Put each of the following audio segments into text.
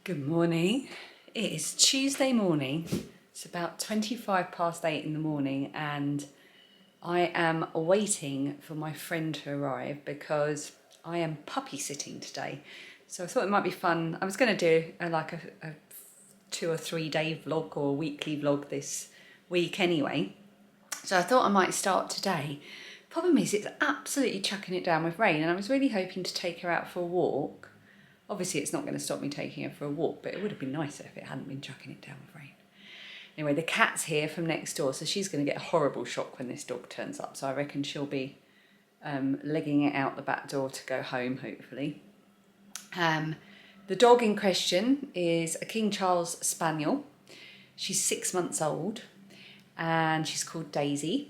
Good morning. It is Tuesday morning. It's about 8:25 in the morning and I am waiting for my friend to arrive because I am puppy sitting today. So I thought it might be fun. I was going to do a 2 or 3 day vlog or a weekly vlog this week anyway. So I thought I might start today. Problem is it's absolutely chucking it down with rain and I was really hoping to take her out for a walk. Obviously it's not going to stop me taking her for a walk, but it would have been nicer if it hadn't been chucking it down with rain. Anyway, the cat's here from next door, so she's going to get a horrible shock when this dog turns up. So I reckon she'll be legging it out the back door to go home, hopefully. The dog in question is a King Charles Spaniel. She's 6 months old and she's called Daisy.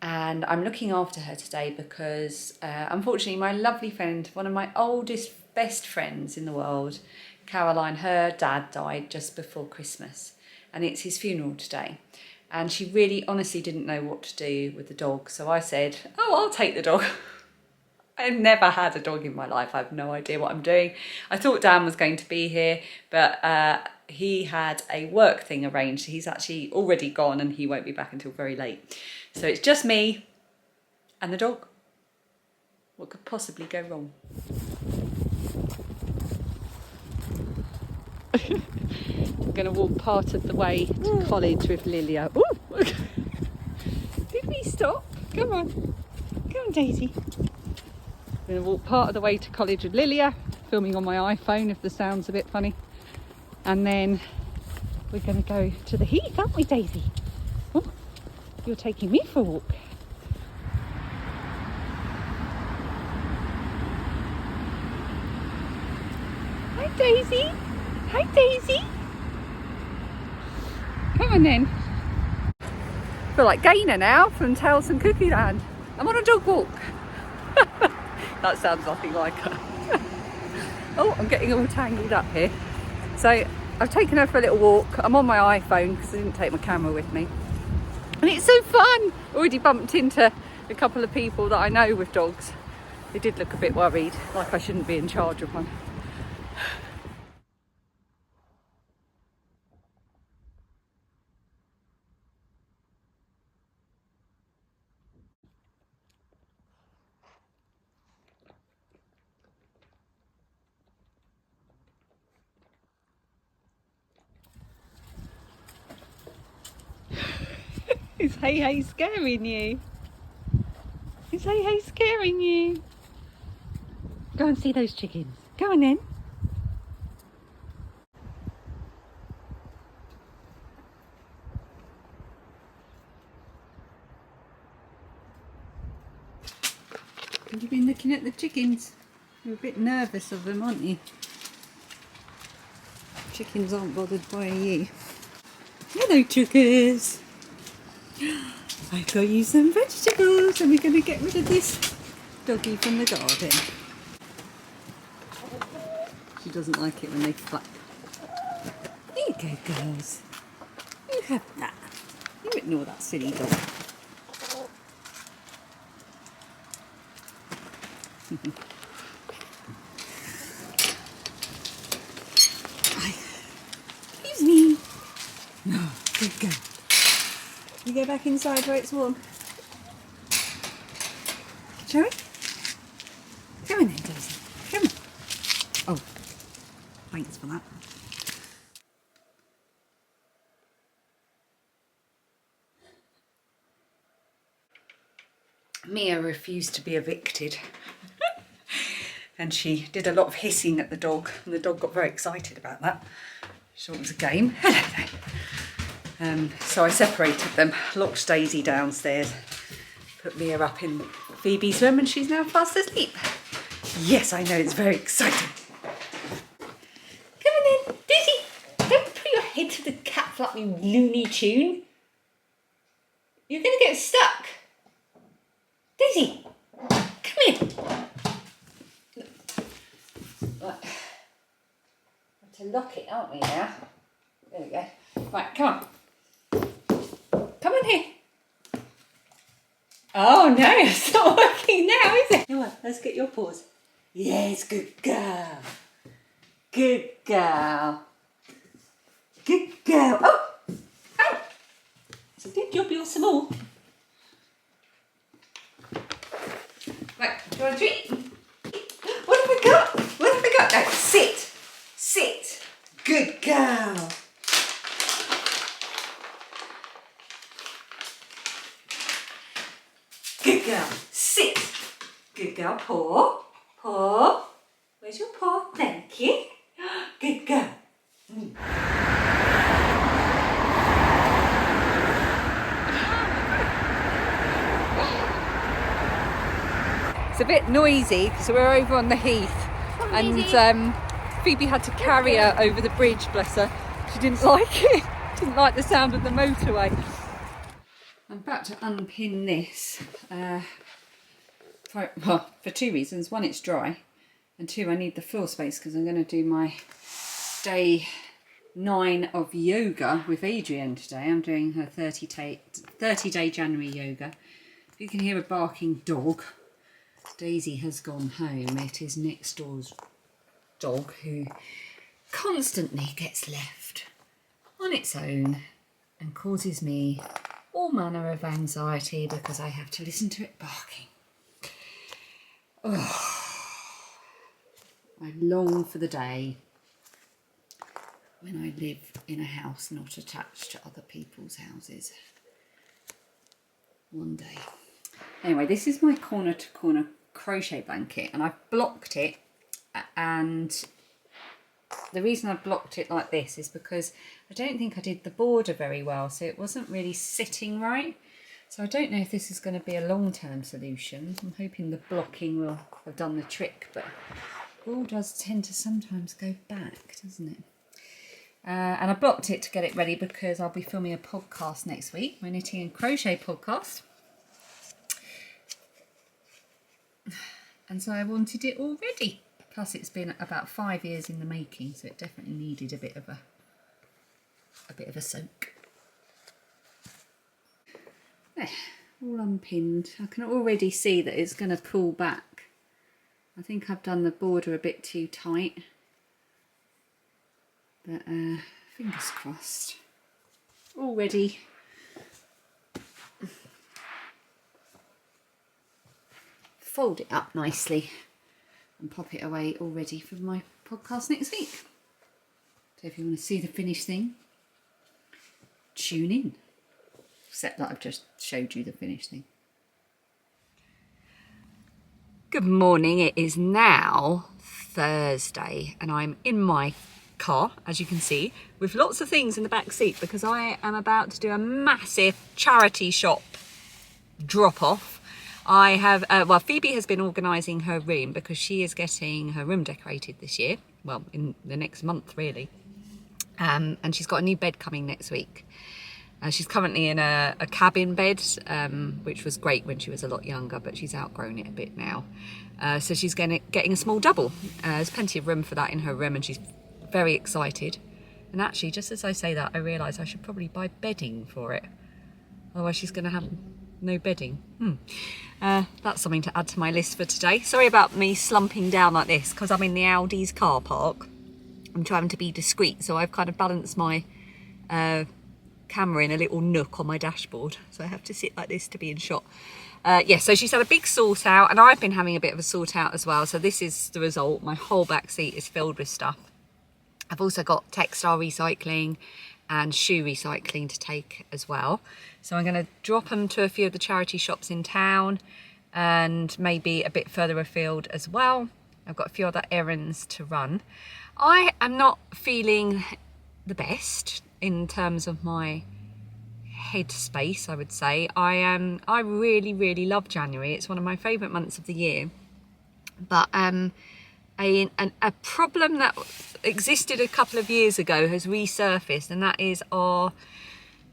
And I'm looking after her today because unfortunately my lovely friend, one of my oldest, best friends in the world, Caroline, her dad died just before Christmas and it's his funeral today. And she really honestly didn't know what to do with the dog. So I said, oh, I'll take the dog. I've never had a dog in my life. I have no idea what I'm doing. I thought Dan was going to be here, but he had a work thing arranged. He's actually already gone and he won't be back until very late. So it's just me and the dog. What could possibly go wrong? I'm going to walk part of the way to college with Lilia. Ooh! Did we stop? Come on. Come on, Daisy. I'm going to walk part of the way to college with Lilia, filming on my iPhone if the sound's a bit funny. And then we're going to go to the heath, aren't we, Daisy? Oh, you're taking me for a walk. Hi, Daisy. Hi, Daisy. Come on then. I feel like Gainer now from Tales from Cuckoo Land. I'm on a dog walk. That sounds nothing like her. Oh, I'm getting all tangled up here. So I've taken her for a little walk. I'm on my iPhone because I didn't take my camera with me. And it's so fun. Already bumped into a couple of people that I know with dogs. They did look a bit worried, like I shouldn't be in charge of one. Is Hey Hey scaring you? Is Hey Hey scaring you? Go and see those chickens. Go on then. Have you been looking at the chickens? You're a bit nervous of them, aren't you? Chickens aren't bothered by you. Hello, chickens. I've got you some vegetables and we're going to get rid of this doggy from the garden. She doesn't like it when they flap. Here you go, girls. You have that. You ignore that silly dog. Excuse me. No, good girl. You go back inside where it's warm. Shall we? Come on then, Daisy. Come on. Oh, thanks for that. Mia refused to be evicted. And she did a lot of hissing at the dog, and the dog got very excited about that. She thought it was a game. Hello there. So I separated them, locked Daisy downstairs, put Mia up in Phoebe's room, and she's now fast asleep. Yes, I know, it's very exciting. Come on then, Daisy. Don't put your head to the cat flap, you Looney Tune. You're going to get stuck. Daisy, come here. Right. Have to lock it, aren't we now? There we go. Right, come on. Come on here. Oh no, it's not working now, is it? Come on, let's get your paws. Yes, good girl. Good girl. Good girl. Oh! Oh! It's a big job, you're small. Right, do you want a treat? What have we got? What have we got? No, sit. Sit. Good girl. Good girl. Sit. Good girl. Paw. Paw. Where's your paw? Thank you. Good girl. It's a bit noisy because we're over on the heath and Phoebe had to carry her over the bridge, bless her. She didn't like it. Didn't like the sound of the motorway. I'm about to unpin this for two reasons. One, it's dry, and two, I need the floor space because I'm going to do my day 9 of yoga with Adrienne today. I'm doing her 30-day January yoga. If you can hear a barking dog, Daisy has gone home. It is next door's dog who constantly gets left on its own and causes me all manner of anxiety because I have to listen to it barking. Oh, I long for the day when I live in a house not attached to other people's houses. One day. Anyway, this is my corner to corner crochet blanket and I've blocked it, and the reason I blocked it like this is because I don't think I did the border very well, so it wasn't really sitting right. So I don't know if this is going to be a long-term solution. I'm hoping the blocking will have done the trick, but wool does tend to sometimes go back, doesn't it? And I blocked it to get it ready because I'll be filming a podcast next week, my knitting and crochet podcast. And so I wanted it all ready. Plus it's been about 5 years in the making, so it definitely needed a bit of a soak. There, all unpinned. I can already see that it's going to pull back. I think I've done the border a bit too tight. But fingers crossed. All ready. Fold it up nicely and pop it away all ready for my podcast next week. So if you want to see the finished thing, tune in. Except that I've just showed you the finished thing. Good morning, it is now Thursday and I'm in my car, as you can see, with lots of things in the back seat because I am about to do a massive charity shop drop off. I have, Phoebe has been organising her room because she is getting her room decorated this year. Well, in the next month, really. And she's got a new bed coming next week. She's currently in a cabin bed, which was great when she was a lot younger, but she's outgrown it a bit now. So she's getting a small double. There's plenty of room for that in her room, and she's very excited. And actually, just as I say that, I realise I should probably buy bedding for it. Otherwise she's going to have no bedding. That's something to add to my list for today. Sorry about me slumping down like this because I'm in the Aldi's car park. I'm trying to be discreet, so I've kind of balanced my camera in a little nook on my dashboard, so I have to sit like this to be in shot. So she's had a big sort out and I've been having a bit of a sort out as well, so this is the result. My whole back seat is filled with stuff. I've also got textile recycling and shoe recycling to take as well, so I'm going to drop them to a few of the charity shops in town and maybe a bit further afield as well. I've got a few other errands to run. I am not feeling the best in terms of my head space, I would say. I really love January. It's one of my favourite months of the year. But a problem that existed a couple of years ago has resurfaced, and that is our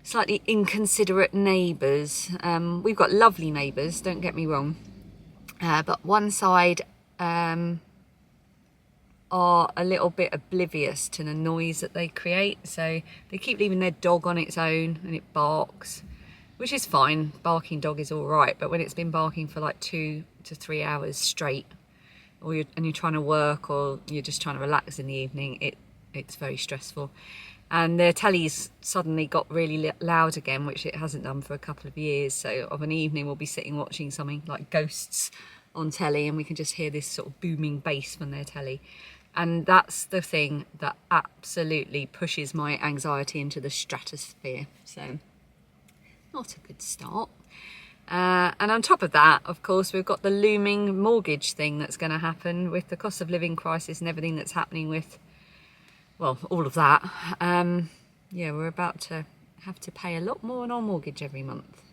slightly inconsiderate neighbours. We've got lovely neighbours, don't get me wrong, but one side are a little bit oblivious to the noise that they create, so they keep leaving their dog on its own and it barks, which is fine. Barking dog is all right, but when it's been barking for like 2 to 3 hours straight, and you're trying to work, or you're just trying to relax in the evening, it's very stressful. And the telly's suddenly got really loud again, which it hasn't done for a couple of years. So of an evening we'll be sitting watching something like Ghosts on telly, and we can just hear this sort of booming bass from their telly. And that's the thing that absolutely pushes my anxiety into the stratosphere. So not a good start. And on top of that, of course, we've got the looming mortgage thing that's going to happen with the cost of living crisis and everything that's happening with, well, all of that. Yeah, we're about to have to pay a lot more on our mortgage every month,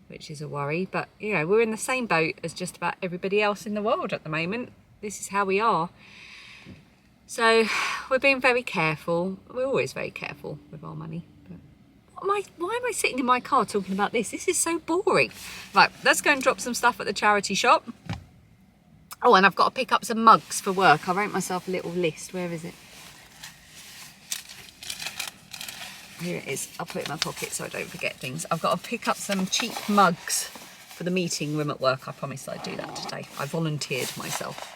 which is a worry. But, you know, we're in the same boat as just about everybody else in the world at the moment. This is how we are. So we're being very careful. We're always very careful with our money. Why am I sitting in my car talking about this? This is so boring. Right, let's go and drop some stuff at the charity shop. Oh, and I've got to pick up some mugs for work. I wrote myself a little list. Where is it? Here it is. I'll put it in my pocket so I don't forget things. I've got to pick up some cheap mugs for the meeting room at work. I promised I'd do that today. I volunteered myself.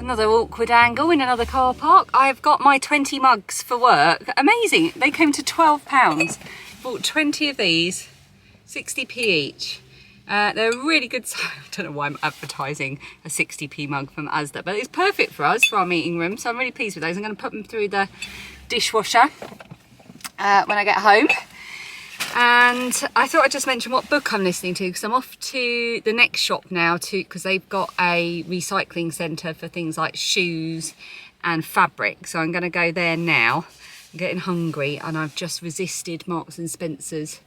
Another awkward angle in another car park. I've got my 20 mugs for work. Amazing. They came to £12. Bought 20 of these, 60p each. They're really good. I don't know why I'm advertising a 60p mug from Asda, but it's perfect for us, for our meeting room. So I'm really pleased with those. I'm going to put them through the dishwasher when I get home. And I thought I'd just mention what book I'm listening to, because I'm off to the next shop now because they've got a recycling centre for things like shoes and fabric. So I'm going to go there now. I'm getting hungry, and I've just resisted Marks and Spencer's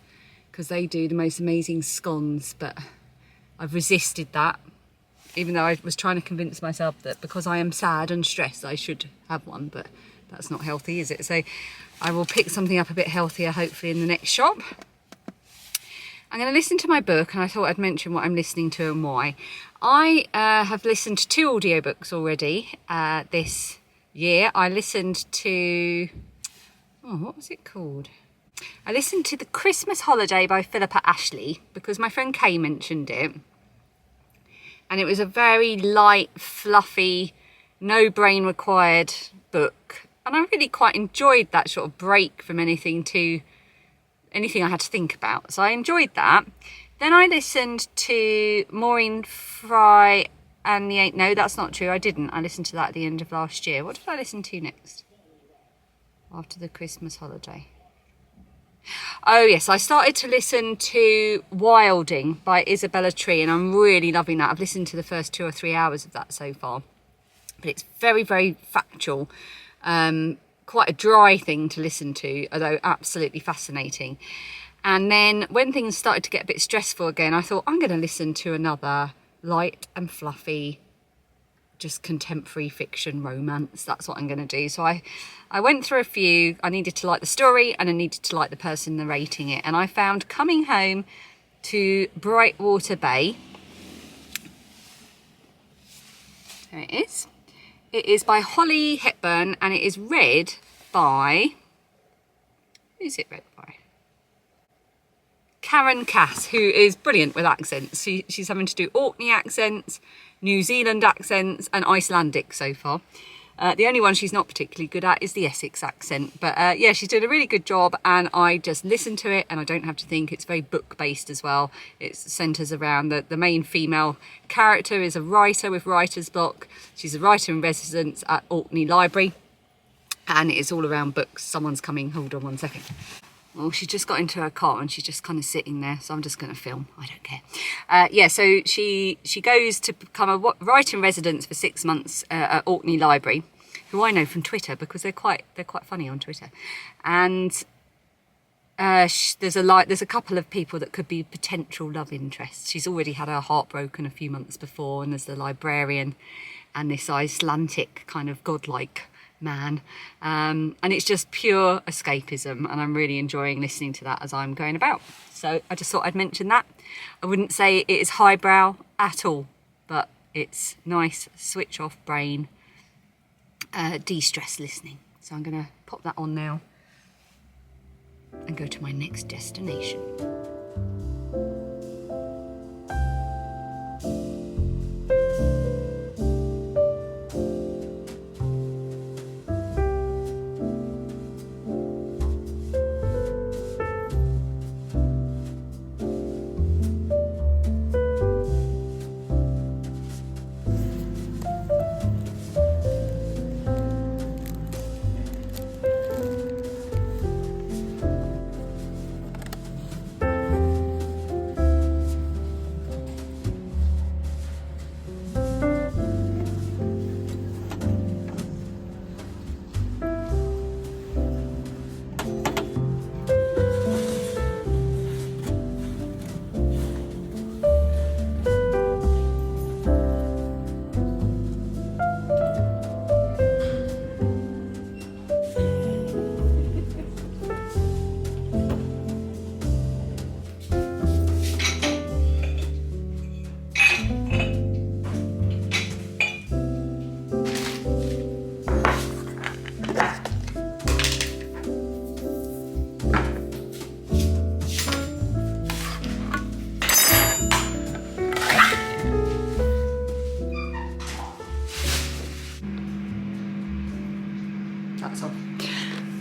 because they do the most amazing scones, but I've resisted that, even though I was trying to convince myself that because I am sad and stressed I should have one, but that's not healthy, is it? So I will pick something up a bit healthier, hopefully, in the next shop. I'm going to listen to my book, and I thought I'd mention what I'm listening to and why. I have listened to 2 audiobooks already this year. I listened to... oh, what was it called? I listened to The Christmas Holiday by Philippa Ashley because my friend Kay mentioned it. And it was a very light, fluffy, no brain required book. And I really quite enjoyed that sort of break from anything I had to think about. So I enjoyed that. Then I listened to Maureen Fry and the Eight... no, that's not true. I didn't. I listened to that at the end of last year. What did I listen to next? After the Christmas holiday. Oh yes, I started to listen to Wilding by Isabella Tree, and I'm really loving that. I've listened to the first 2 or 3 hours of that so far. But it's very, very factual. Quite a dry thing to listen to, although absolutely fascinating. And then when things started to get a bit stressful again, I thought I'm going to listen to another light and fluffy, just contemporary fiction romance. That's what I'm going to do. So I went through a few. I needed to like the story and I needed to like the person narrating it. And I found Coming Home to Brightwater Bay. There it is. It is by Holly Hepburn and it is read by... Who's it read by? Karen Cass, who is brilliant with accents. She's having to do Orkney accents, New Zealand accents and Icelandic so far. The only one she's not particularly good at is the Essex accent. But yeah, she's doing a really good job and I just listen to it and I don't have to think. It's very book based as well. It centres around the main female character is a writer with writer's block. She's a writer in residence at Orkney Library and it's all around books. Someone's coming, hold on one second. Well, she just got into her car and she's just kind of sitting there, so I'm just going to film. I don't care. Yeah, so she goes to become a writer in residence for 6 months at Orkney Library, who I know from Twitter because they're quite funny on Twitter. And there's a couple of people that could be potential love interests. She's already had her heart broken a few months before, and there's the librarian and this Icelandic kind of godlike man, and it's just pure escapism and I'm really enjoying listening to that as I'm going about. So I just thought I'd mention that. I wouldn't say it is highbrow at all, but it's nice switch off brain, de-stress listening. So I'm gonna pop that on now and go to my next destination. That's all.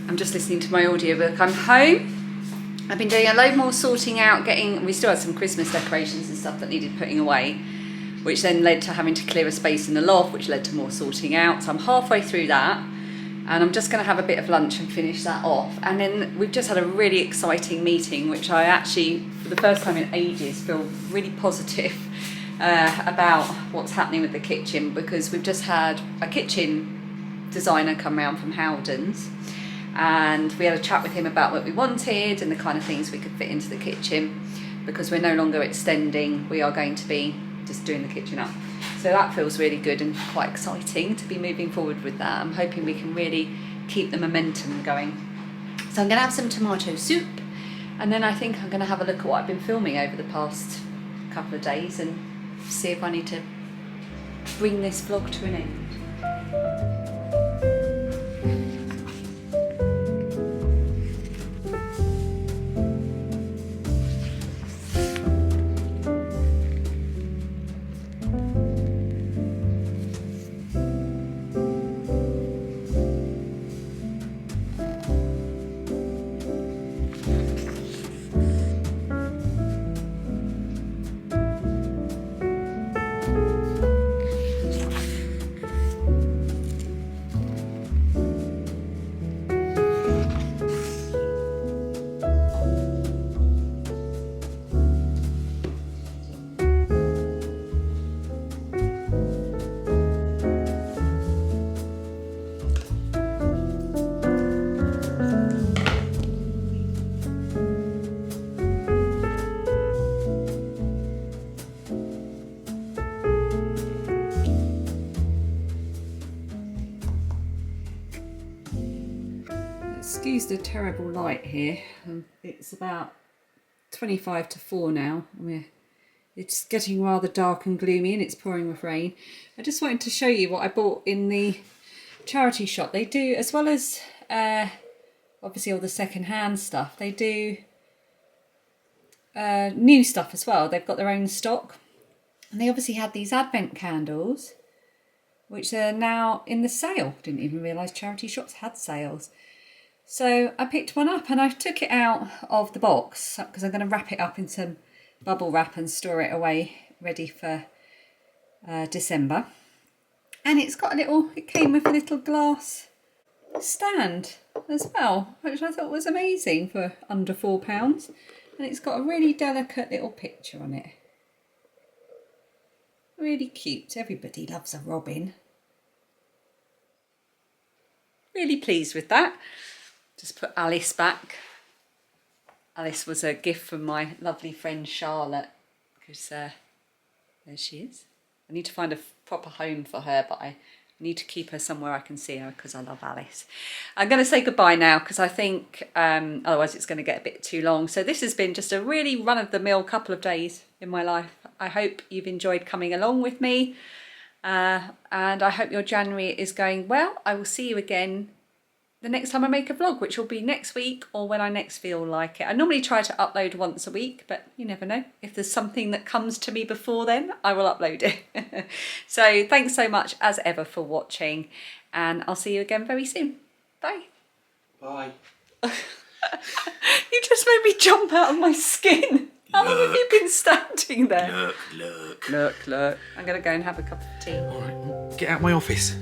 I'm just listening to my audiobook. I'm home. I've been doing a load more sorting out, we still had some Christmas decorations and stuff that needed putting away, which then led to having to clear a space in the loft, which led to more sorting out. So I'm halfway through that and I'm just going to have a bit of lunch and finish that off. And then we've just had a really exciting meeting, which I actually, for the first time in ages, feel really positive about what's happening with the kitchen, because we've just had a kitchen designer come round from Howden's and we had a chat with him about what we wanted and the kind of things we could fit into the kitchen, because we're no longer extending, we are going to be just doing the kitchen up. So that feels really good and quite exciting to be moving forward with that. I'm hoping we can really keep the momentum going. So I'm going to have some tomato soup and then I think I'm going to have a look at what I've been filming over the past couple of days and see if I need to bring this vlog to an end. a terrible light here. It's about 25 to 4 now. It's getting rather dark and gloomy and it's pouring with rain. I just wanted to show you what I bought in the charity shop. They do, as well as obviously all the second-hand stuff, they do new stuff as well. They've got their own stock. And they obviously had these advent candles, which are now in the sale. Didn't even realise charity shops had sales. So I picked one up and I took it out of the box because I'm going to wrap it up in some bubble wrap and store it away ready for December. And it's got it came with a little glass stand as well, which I thought was amazing for under £4. And it's got a really delicate little picture on it. Really cute. Everybody loves a robin. Really pleased with that. Just put Alice back. Alice was a gift from my lovely friend Charlotte, because there she is. I need to find a proper home for her, but I need to keep her somewhere I can see her because I love Alice. I'm going to say goodbye now because I think otherwise it's going to get a bit too long. So this has been just a really run-of-the-mill couple of days in my life. I hope you've enjoyed coming along with me, and I hope your January is going well. I will see you again the next time I make a vlog, which will be next week or when I next feel like it. I normally try to upload once a week, but you never know. If there's something that comes to me before then, I will upload it. So thanks so much as ever for watching, and I'll see you again very soon. Bye. Bye. You just made me jump out of my skin. How long have you been standing there? Look. Look. I'm going to go and have a cup of tea. All right, get out of my office.